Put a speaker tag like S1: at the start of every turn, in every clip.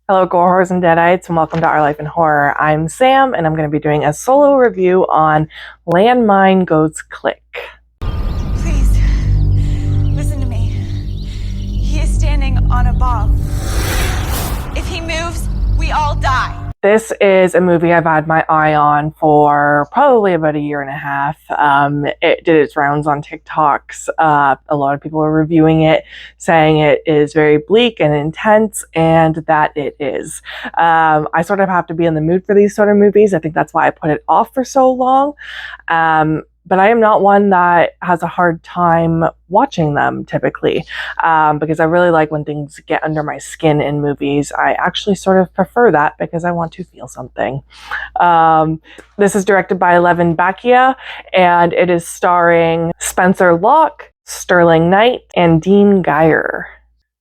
S1: Hello, gore horrors and deadites, and welcome to Our Life in Horror. I'm Sam, and I'm going to be doing a solo review on Landmine Goes Click.
S2: Please, listen to me. He is standing on a bomb. If he moves, we all die.
S1: This is a movie I've had my eye on for probably about a year and a half. It did its rounds on TikToks. A lot of people are reviewing it, saying it is very bleak and intense, and that it is. I sort of have to be in the mood for these sort of movies. I think that's why I put it off for so long. But I am not one that has a hard time watching them typically, because I really like when things get under my skin in movies. I actually sort of prefer that because I want to feel something. This is directed by Landmine, and it is starring Spencer Locke, Sterling Knight, and Dean Geyer.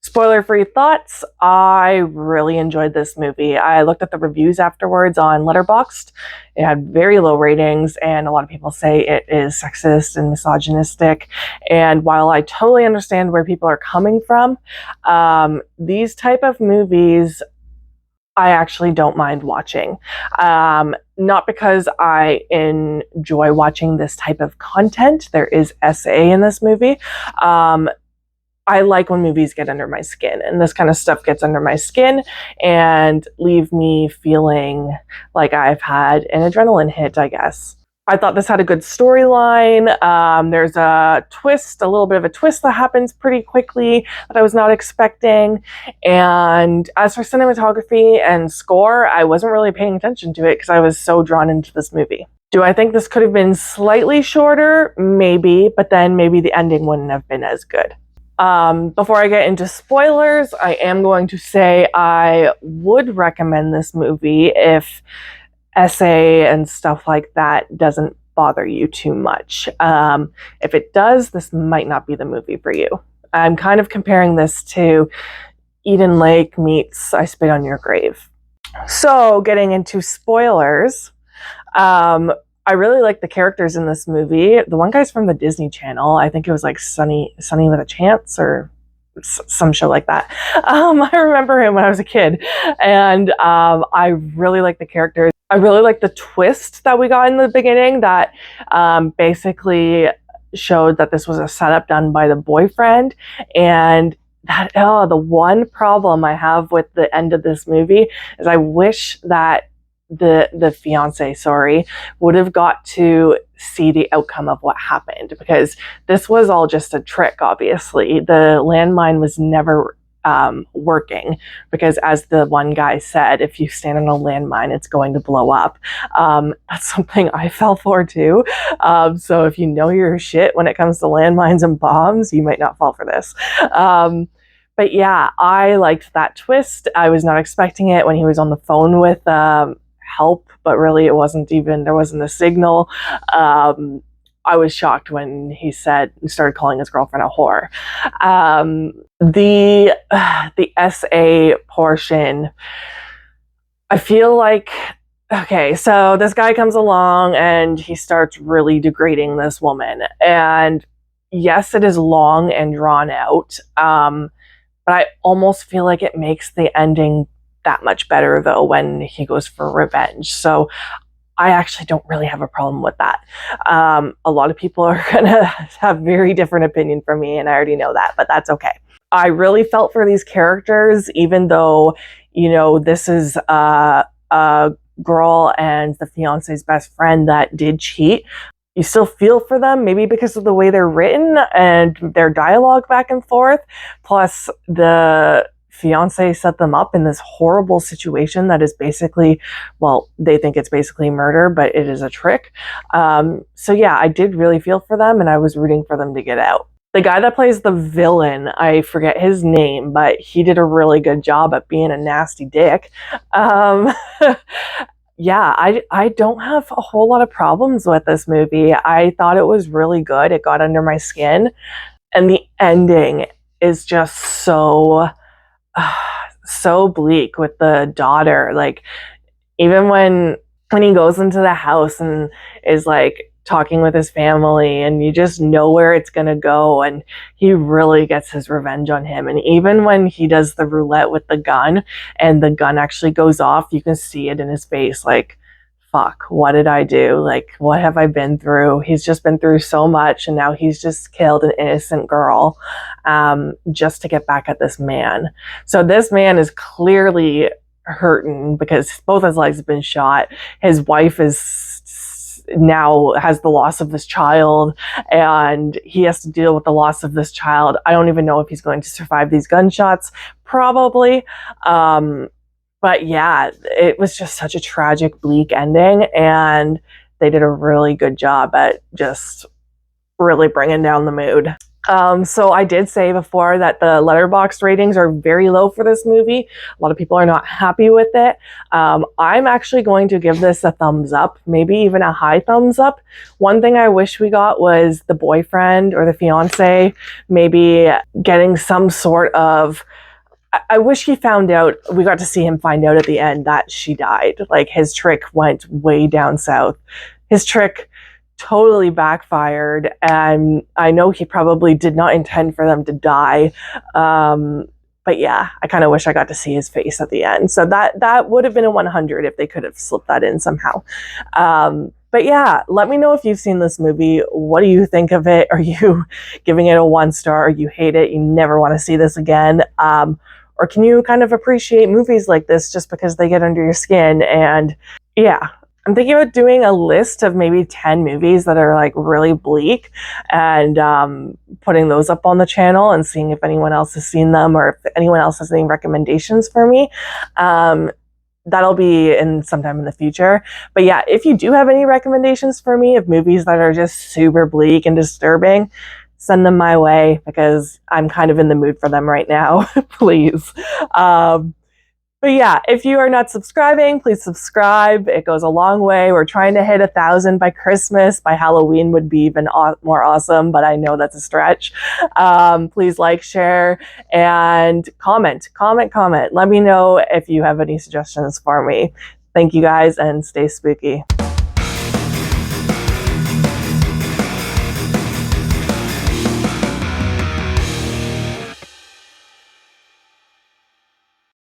S1: Spoiler-free thoughts, I really enjoyed this movie. I looked at the reviews afterwards on Letterboxd. It had very low ratings, and a lot of people say it is sexist and misogynistic. And while I totally understand where people are coming from, these type of movies I actually don't mind watching. Not because I enjoy watching this type of content. There is SA in this movie. I like when movies get under my skin, and this kind of stuff gets under my skin and leave me feeling like I've had an adrenaline hit, I guess. I thought this had a good storyline. There's a twist, a little bit of a twist that happens pretty quickly that I was not expecting. And as for cinematography and score, I wasn't really paying attention to it because I was so drawn into this movie. Do I think this could have been slightly shorter? Maybe, but then maybe the ending wouldn't have been as good. Before I get into spoilers, I am going to say I would recommend this movie if SA and stuff like that doesn't bother you too much. If it does, this might not be the movie for you. I'm kind of comparing this to Eden Lake meets I Spit on Your Grave. So, getting into spoilers, I really like the characters in this movie. The one guy's from the Disney Channel. I think it was like Sunny with a Chance or some show like that. I remember him when I was a kid, and I really like the characters. I really like the twist that we got in the beginning that basically showed that this was a setup done by the boyfriend, and that the one problem I have with the end of this movie is I wish that the fiance, would have got to see the outcome of what happened, because this was all just a trick. Obviously, the landmine was never working, because as the one guy said, if you stand on a landmine, it's going to blow up. That's something I fell for too. So if you know your shit when it comes to landmines and bombs, you might not fall for this. But yeah, I liked that twist. I was not expecting it when he was on the phone with help, but really there wasn't a signal. I was shocked when he started calling his girlfriend a whore. The SA portion, I feel like, okay, so this guy comes along and he starts really degrading this woman, and yes, it is long and drawn out, but I almost feel like it makes the ending that much better though when he goes for revenge. So I actually don't really have a problem with that. A lot of people are gonna have very different opinion from me, and I already know that, but that's okay. I really felt for these characters, even though, this is a girl and the fiance's best friend that did cheat. You still feel for them, maybe because of the way they're written and their dialogue back and forth. Plus, the fiance set them up in this horrible situation that is basically, well, they think it's basically murder, but it is a trick. So yeah, I did really feel for them, and I was rooting for them to get out. The guy that plays the villain, I forget his name, but he did a really good job at being a nasty dick. Yeah, I don't have a whole lot of problems with this movie. I thought it was really good. It got under my skin, and the ending is just so bleak with the daughter. Like, even when he goes into the house and is like talking with his family, and you just know where it's going to go. And he really gets his revenge on him. And even when he does the roulette with the gun and the gun actually goes off, you can see it in his face, like, fuck, what did I do? Like, what have I been through? He's just been through so much, and now he's just killed an innocent girl just to get back at this man. So this man is clearly hurting because both his legs have been shot. His wife is now has the loss of this child, and he has to deal with the loss of this child. I don't even know if he's going to survive these gunshots. Probably. But yeah, it was just such a tragic, bleak ending, and they did a really good job at just really bringing down the mood. So I did say before that the Letterboxd ratings are very low for this movie. A lot of people are not happy with it. I'm actually going to give this a thumbs up, maybe even a high thumbs up. One thing I wish we got was the boyfriend or the fiance maybe getting some sort of... I wish we got to see him find out at the end that she died. Like, his trick went way down south. His trick totally backfired, and I know he probably did not intend for them to die. But yeah, I kind of wish I got to see his face at the end. So that would have been a 100 if they could have slipped that in somehow. But yeah, let me know if you've seen this movie. What do you think of it? Are you giving it a 1 star? Or you hate it? You never want to see this again? Or can you kind of appreciate movies like this just because they get under your skin? And yeah, I'm thinking about doing a list of maybe 10 movies that are like really bleak and putting those up on the channel and seeing if anyone else has seen them or if anyone else has any recommendations for me. That'll be in sometime in the future. But yeah, if you do have any recommendations for me of movies that are just super bleak and disturbing, send them my way because I'm kind of in the mood for them right now. Please. But yeah, if you are not subscribing, please subscribe. It goes a long way. We're trying to hit 1,000 by Christmas. By Halloween would be even more awesome, but I know that's a stretch. Please like, share, and comment. Let me know if you have any suggestions for me. Thank you guys, and stay spooky.